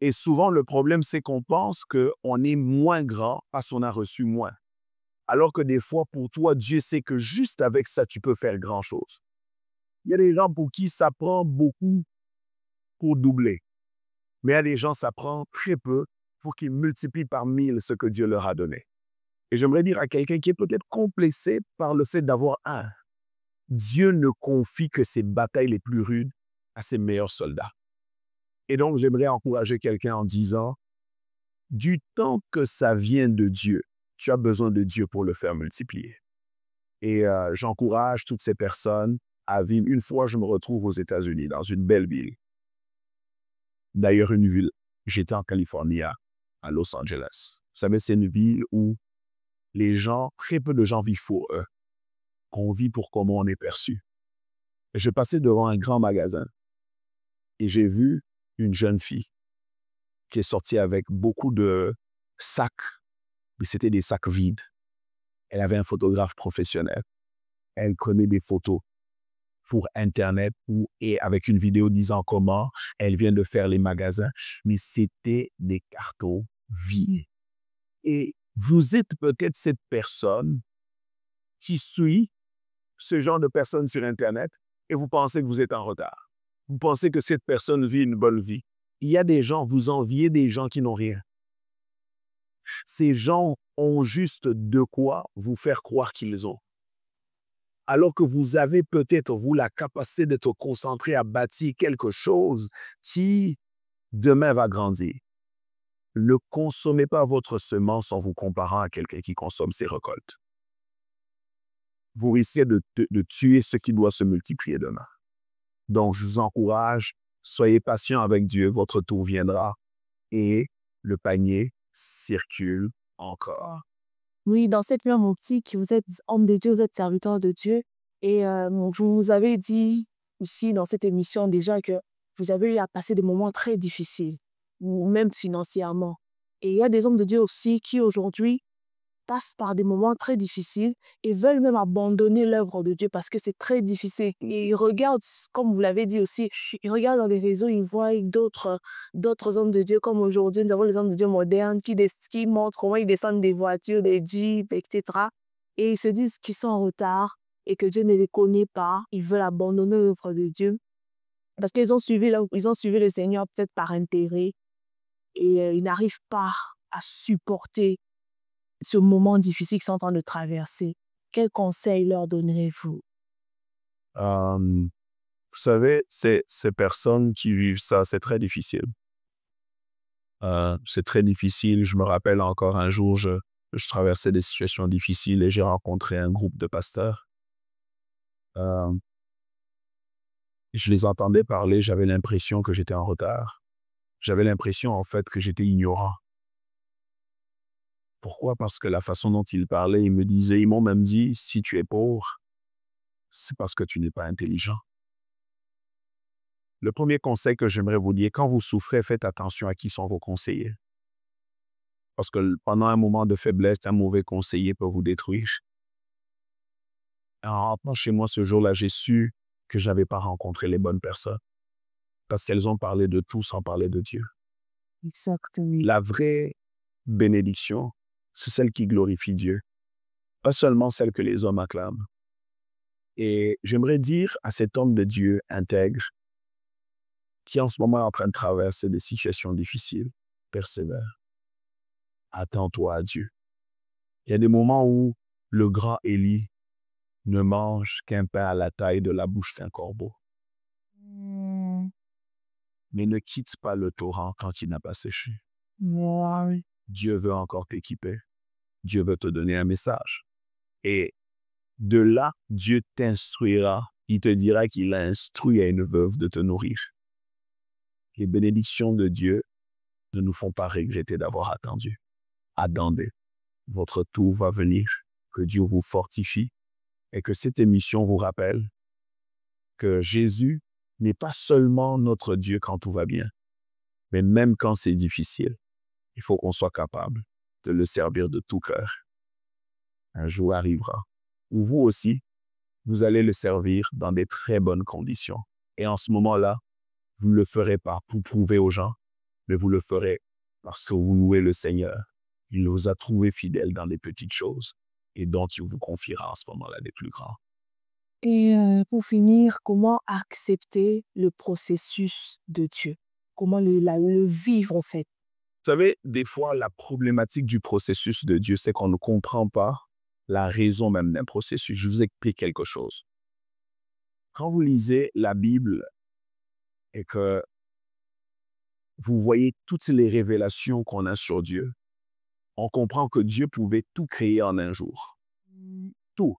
Et souvent, le problème, c'est qu'on pense qu'on est moins grand parce qu'on a reçu moins. Alors que des fois, pour toi, Dieu sait que juste avec ça, tu peux faire grand-chose. Il y a des gens pour qui ça prend beaucoup pour doubler. Mais il y a des gens, ça prend très peu pour qu'ils multiplient par 1000 ce que Dieu leur a donné. Et j'aimerais dire à quelqu'un qui est peut-être complexé par le fait d'avoir un. Dieu ne confie que ses batailles les plus rudes à ses meilleurs soldats. Et donc, j'aimerais encourager quelqu'un en disant, du temps que ça vient de Dieu, tu as besoin de Dieu pour le faire multiplier. Et j'encourage toutes ces personnes à vivre. Une fois, je me retrouve aux États-Unis, dans une belle ville. D'ailleurs, une ville. J'étais en Californie, à Los Angeles. Vous savez, c'est une ville où les gens, très peu de gens vivent pour eux. Qu'on vit pour comment on est perçu. Et je passais devant un grand magasin et j'ai vu une jeune fille qui est sortie avec beaucoup de sacs, mais c'était des sacs vides. Elle avait un photographe professionnel. Elle prenait des photos pour Internet et avec une vidéo disant comment elle vient de faire les magasins, mais c'était des cartons vides. Et vous êtes peut-être cette personne qui suit ce genre de personnes sur Internet et vous pensez que vous êtes en retard. Vous pensez que cette personne vit une bonne vie. Il y a des gens, vous enviez des gens qui n'ont rien. Ces gens ont juste de quoi vous faire croire qu'ils ont. Alors que vous avez peut-être, vous, la capacité d'être concentré à bâtir quelque chose qui, demain, va grandir. Ne consommez pas votre semence en vous comparant à quelqu'un qui consomme ses récoltes. Vous risquez de tuer ce qui doit se multiplier demain. Donc, je vous encourage, soyez patient avec Dieu, votre tour viendra et le panier circule encore. Oui, dans cette même optique, vous êtes homme de Dieu, vous êtes serviteur de Dieu. Et je vous avais dit aussi dans cette émission déjà que vous avez eu à passer des moments très difficiles, ou même financièrement. Et il y a des hommes de Dieu aussi qui aujourd'hui passent par des moments très difficiles et veulent même abandonner l'œuvre de Dieu parce que c'est très difficile. Et ils regardent, comme vous l'avez dit aussi, ils regardent dans les réseaux, ils voient d'autres hommes de Dieu comme aujourd'hui, nous avons les hommes de Dieu modernes qui montrent comment ils descendent des voitures, des jeeps, etc. Et ils se disent qu'ils sont en retard et que Dieu ne les connaît pas. Ils veulent abandonner l'œuvre de Dieu parce qu'ils ont suivi le Seigneur peut-être par intérêt et ils n'arrivent pas à supporter ce moment difficile qu'ils sont en train de traverser. Quel conseil leur donnerez-vous? Vous savez, ces personnes qui vivent ça, c'est très difficile. C'est très difficile. Je me rappelle encore un jour, je traversais des situations difficiles et j'ai rencontré un groupe de pasteurs. Je les entendais parler, j'avais l'impression que j'étais en retard. J'avais l'impression, en fait, que j'étais ignorant. Pourquoi? Parce que la façon dont ils parlaient, ils m'ont même dit, si tu es pauvre, c'est parce que tu n'es pas intelligent. Le premier conseil que j'aimerais vous dire, quand vous souffrez, faites attention à qui sont vos conseillers. Parce que pendant un moment de faiblesse, un mauvais conseiller peut vous détruire. En rentrant chez moi ce jour-là, j'ai su que je n'avais pas rencontré les bonnes personnes. Parce qu'elles ont parlé de tout sans parler de Dieu. Exactement. La vraie bénédiction, c'est celle qui glorifie Dieu. Pas seulement celle que les hommes acclament. Et j'aimerais dire à cet homme de Dieu intègre, qui en ce moment est en train de traverser des situations difficiles, persévère. Attends-toi à Dieu. Il y a des moments où le grand Élie ne mange qu'un pain à la taille de la bouche d'un corbeau. Mais ne quitte pas le torrent quand il n'a pas séché. Ouais. Dieu veut encore t'équiper. Dieu veut te donner un message. Et de là, Dieu t'instruira. Il te dira qu'il a instruit à une veuve de te nourrir. Les bénédictions de Dieu ne nous font pas regretter d'avoir attendu. Attendez. Votre tour va venir. Que Dieu vous fortifie et que cette émission vous rappelle que Jésus n'est pas seulement notre Dieu quand tout va bien, mais même quand c'est difficile, il faut qu'on soit capable de le servir de tout cœur. Un jour arrivera où vous aussi, vous allez le servir dans des très bonnes conditions. Et en ce moment-là, vous ne le ferez pas pour prouver aux gens, mais vous le ferez parce que vous louez le Seigneur. Il vous a trouvé fidèle dans les petites choses et donc il vous confiera en ce moment-là les plus grands. Et pour finir, comment accepter le processus de Dieu? Comment le vivre en fait? Vous savez, des fois, la problématique du processus de Dieu, c'est qu'on ne comprend pas la raison même d'un processus. Je vous explique quelque chose. Quand vous lisez la Bible et que vous voyez toutes les révélations qu'on a sur Dieu, on comprend que Dieu pouvait tout créer en un jour. Tout.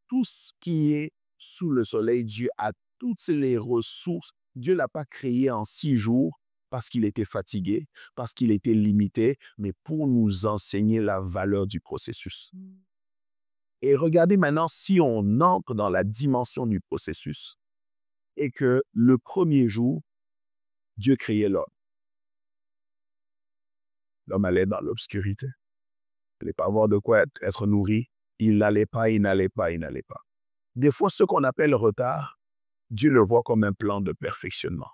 Tout ce qui est sous le soleil, Dieu a toutes les ressources. Dieu ne l'a pas créé en 6 jours parce qu'il était fatigué, parce qu'il était limité, mais pour nous enseigner la valeur du processus. Et regardez maintenant si on entre dans la dimension du processus et que le premier jour, Dieu créait l'homme. L'homme allait dans l'obscurité. Il n'allait pas avoir de quoi être nourri. Il n'allait pas. Des fois, ce qu'on appelle retard, Dieu le voit comme un plan de perfectionnement.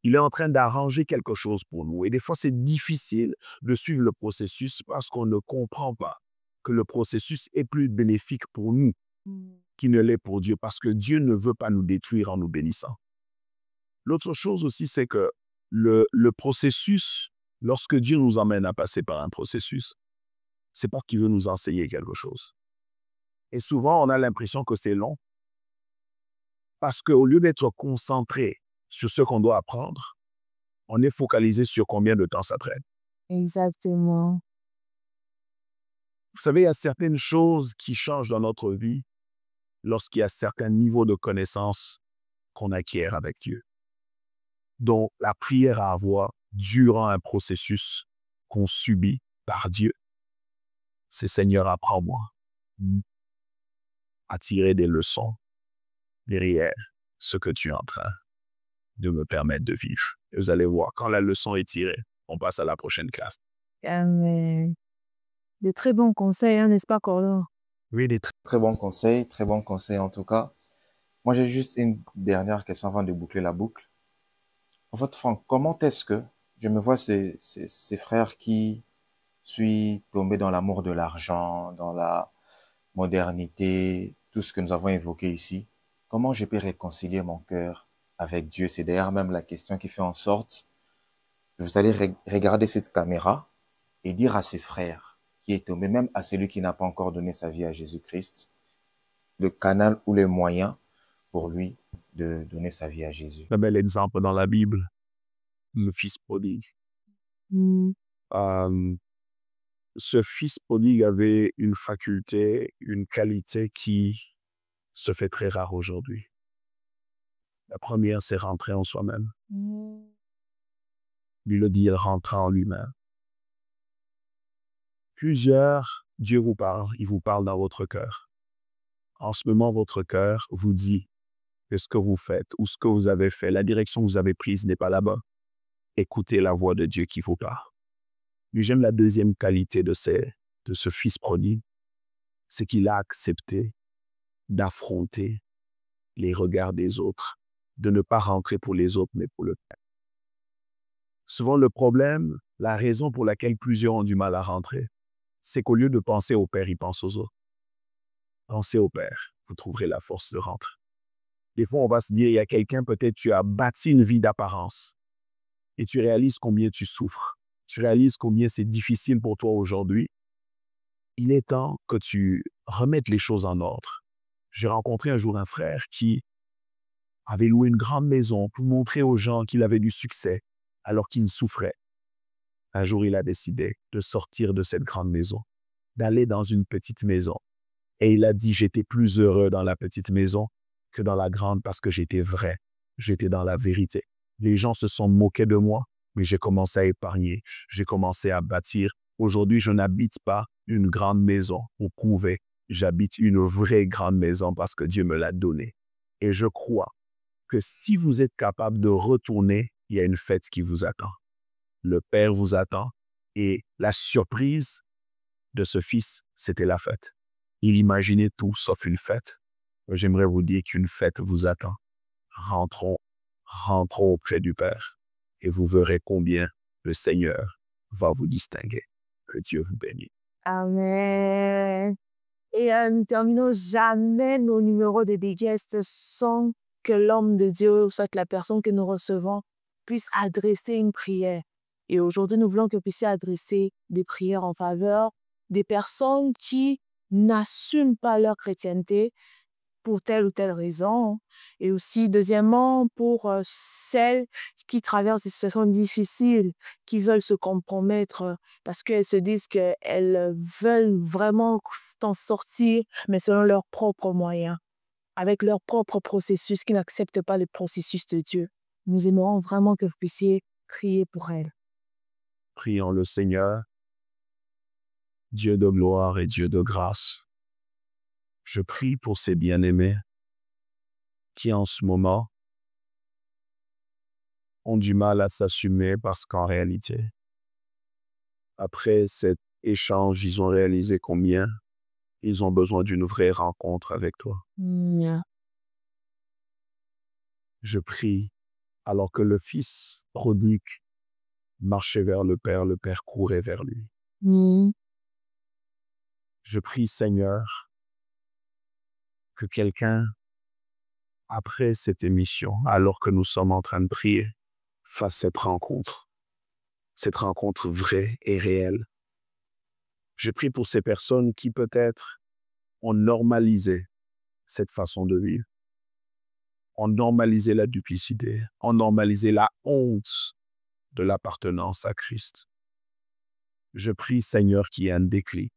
Il est en train d'arranger quelque chose pour nous. Et des fois, c'est difficile de suivre le processus parce qu'on ne comprend pas que le processus est plus bénéfique pour nous qu'il ne l'est pour Dieu, parce que Dieu ne veut pas nous détruire en nous bénissant. L'autre chose aussi, c'est que le processus, lorsque Dieu nous emmène à passer par un processus, c'est parce qu'il veut nous enseigner quelque chose. Et souvent, on a l'impression que c'est long, parce qu'au lieu d'être concentré sur ce qu'on doit apprendre, on est focalisé sur combien de temps ça traîne. Exactement. Vous savez, il y a certaines choses qui changent dans notre vie lorsqu'il y a certains niveaux de connaissances qu'on acquiert avec Dieu. Donc, la prière à avoir durant un processus qu'on subit par Dieu, c'est Seigneur, apprends-moi à tirer des leçons derrière ce que tu es en train de me permettre de vivre. Et vous allez voir, quand la leçon est tirée, on passe à la prochaine classe. Amen. Des très bons conseils, hein, n'est-ce pas, Cordon? Oui, des Très bon conseil en tout cas. Moi, j'ai juste une dernière question avant de boucler la boucle. En fait, Franck, comment est-ce que je me vois ces frères qui suis tombés dans l'amour de l'argent, dans la modernité, tout ce que nous avons évoqué ici. Comment je peux réconcilier mon cœur avec Dieu? C'est d'ailleurs même la question qui fait en sorte que vous allez regarder cette caméra et dire à ses frères qui est tombé, même à celui qui n'a pas encore donné sa vie à Jésus-Christ, le canal ou les moyens pour lui de donner sa vie à Jésus. Un bel exemple dans la Bible, le fils prodigue. Ce fils prodigue avait une faculté, une qualité qui se fait très rare aujourd'hui. La première, c'est rentrer en soi-même. Lui le dit, il rentra en lui-même. Dieu vous parle, il vous parle dans votre cœur. En ce moment, votre cœur vous dit que ce que vous faites ou ce que vous avez fait, la direction que vous avez prise n'est pas la bonne. Écoutez la voix de Dieu qui vous parle. Mais j'aime la deuxième qualité de ce fils prodigue, c'est qu'il a accepté d'affronter les regards des autres, de ne pas rentrer pour les autres, mais pour le Père. Souvent, le problème, la raison pour laquelle plusieurs ont du mal à rentrer, c'est qu'au lieu de penser au Père, ils pensent aux autres. Pensez au Père, vous trouverez la force de rentrer. Des fois, on va se dire, il y a quelqu'un, peut-être tu as bâti une vie d'apparence et tu réalises combien tu souffres. Tu réalises combien c'est difficile pour toi aujourd'hui. Il est temps que tu remettes les choses en ordre. J'ai rencontré un jour un frère qui avait loué une grande maison pour montrer aux gens qu'il avait du succès alors qu'il souffrait. Un jour, il a décidé de sortir de cette grande maison, d'aller dans une petite maison. Et il a dit, j'étais plus heureux dans la petite maison que dans la grande parce que j'étais vrai, j'étais dans la vérité. Les gens se sont moqués de moi, mais j'ai commencé à épargner, j'ai commencé à bâtir. Aujourd'hui, je n'habite pas une grande maison pour prouver. J'habite une vraie grande maison parce que Dieu me l'a donnée. Et je crois que si vous êtes capable de retourner, il y a une fête qui vous attend. Le Père vous attend et la surprise de ce fils, c'était la fête. Il imaginait tout sauf une fête. J'aimerais vous dire qu'une fête vous attend. Rentrons auprès du Père et vous verrez combien le Seigneur va vous distinguer. Que Dieu vous bénisse. Amen. Et nous terminons jamais nos numéros de digest sans que l'homme de Dieu, soit la personne que nous recevons, puisse adresser une prière. Et aujourd'hui, nous voulons que vous puissiez adresser des prières en faveur des personnes qui n'assument pas leur chrétienté pour telle ou telle raison. Et aussi, deuxièmement, pour celles qui traversent des situations difficiles, qui veulent se compromettre parce qu'elles se disent qu'elles veulent vraiment s'en sortir, mais selon leurs propres moyens, avec leur propre processus, qui n'acceptent pas le processus de Dieu. Nous aimerons vraiment que vous puissiez prier pour elles. Prions le Seigneur, Dieu de gloire et Dieu de grâce. Je prie pour ces bien-aimés qui en ce moment ont du mal à s'assumer parce qu'en réalité, après cet échange, ils ont réalisé combien ils ont besoin d'une vraie rencontre avec toi. Je prie alors que le fils prodigue marchait vers le Père courait vers lui. Je prie, Seigneur, que quelqu'un, après cette émission, alors que nous sommes en train de prier, fasse cette rencontre vraie et réelle. Je prie pour ces personnes qui peut-être ont normalisé cette façon de vivre, ont normalisé la duplicité, ont normalisé la honte de l'appartenance à Christ. Je prie, Seigneur, qu'il y ait un déclic,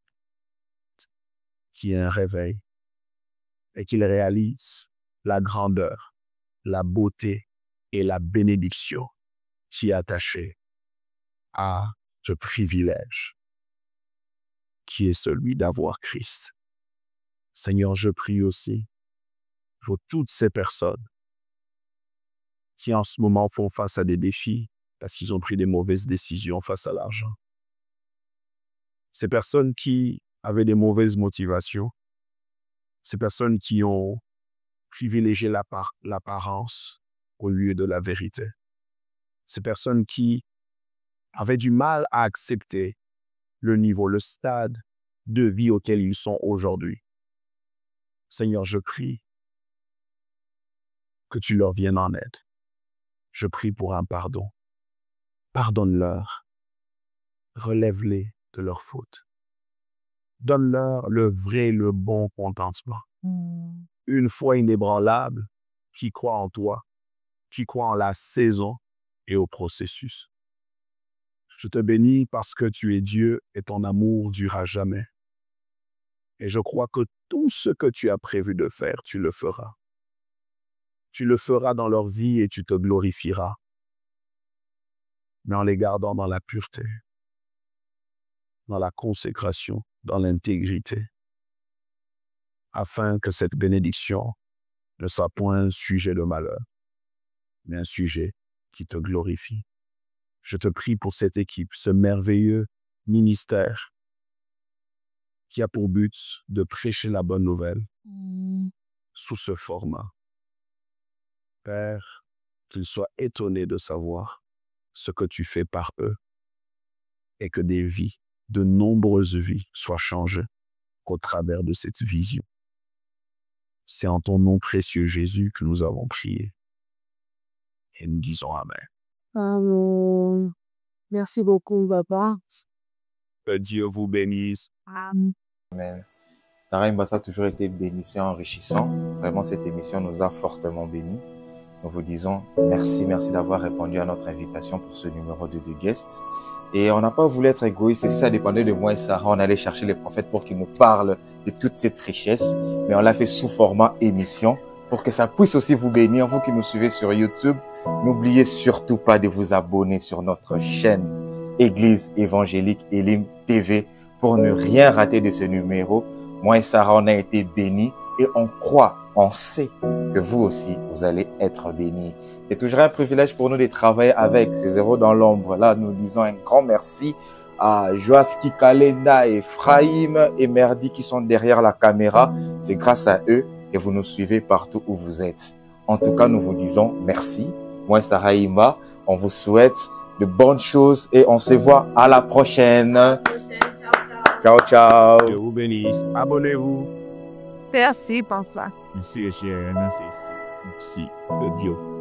qu'il y ait un réveil et qu'ils réalisent la grandeur, la beauté et la bénédiction qui est attachée à ce privilège qui est celui d'avoir Christ. Seigneur, je prie aussi pour toutes ces personnes qui en ce moment font face à des défis parce qu'ils ont pris des mauvaises décisions face à l'argent. Ces personnes qui avaient des mauvaises motivations, ces personnes qui ont privilégié l'apparence au lieu de la vérité. Ces personnes qui avaient du mal à accepter le niveau, le stade de vie auquel ils sont aujourd'hui. Seigneur, je prie que tu leur viennes en aide. Je prie pour un pardon. Pardonne-leur. Relève-les de leurs fautes. Donne-leur le vrai, le bon contentement. Une foi inébranlable qui croit en toi, qui croit en la saison et au processus. Je te bénis parce que tu es Dieu et ton amour durera jamais. Et je crois que tout ce que tu as prévu de faire, tu le feras. Tu le feras dans leur vie et tu te glorifieras, mais en les gardant dans la pureté, dans la consécration, dans l'intégrité, afin que cette bénédiction ne soit point un sujet de malheur, mais un sujet qui te glorifie. Je te prie pour cette équipe, ce merveilleux ministère qui a pour but de prêcher la bonne nouvelle sous ce format. Père, qu'ils soient étonnés de savoir ce que tu fais par eux et que des vies, de nombreuses vies, soient changées au travers de cette vision. C'est en ton nom précieux, Jésus, que nous avons prié. Et nous disons Amen. Amen. Merci beaucoup, papa. Que Dieu vous bénisse. Amen. Amen. Sarah Imba, ça a toujours été bénissant, enrichissant. Vraiment, cette émission nous a fortement bénis. Nous vous disons merci d'avoir répondu à notre invitation pour ce numéro de Guest. Et on n'a pas voulu être égoïste, et si ça dépendait de moi et Sarah, on allait chercher les prophètes pour qu'ils nous parlent de toute cette richesse. Mais on l'a fait sous format émission pour que ça puisse aussi vous bénir, vous qui nous suivez sur YouTube. N'oubliez surtout pas de vous abonner sur notre chaîne Église évangélique Elim TV pour ne rien rater de ce numéro. Moi et Sarah, on a été bénis et on croit, on sait que vous aussi, vous allez être bénis. C'est toujours un privilège pour nous de travailler avec ces héros dans l'ombre. Là, nous disons un grand merci à Joaski Kalenda, Ephraim et Merdi qui sont derrière la caméra. C'est grâce à eux que vous nous suivez partout où vous êtes. En tout cas, nous vous disons merci. Moi et Sarah Imba, on vous souhaite de bonnes choses et on se voit à la prochaine. Ciao, ciao. Dieu vous bénisse. Abonnez-vous. Merci pour ça. Merci, cher. Merci. Merci de Dieu.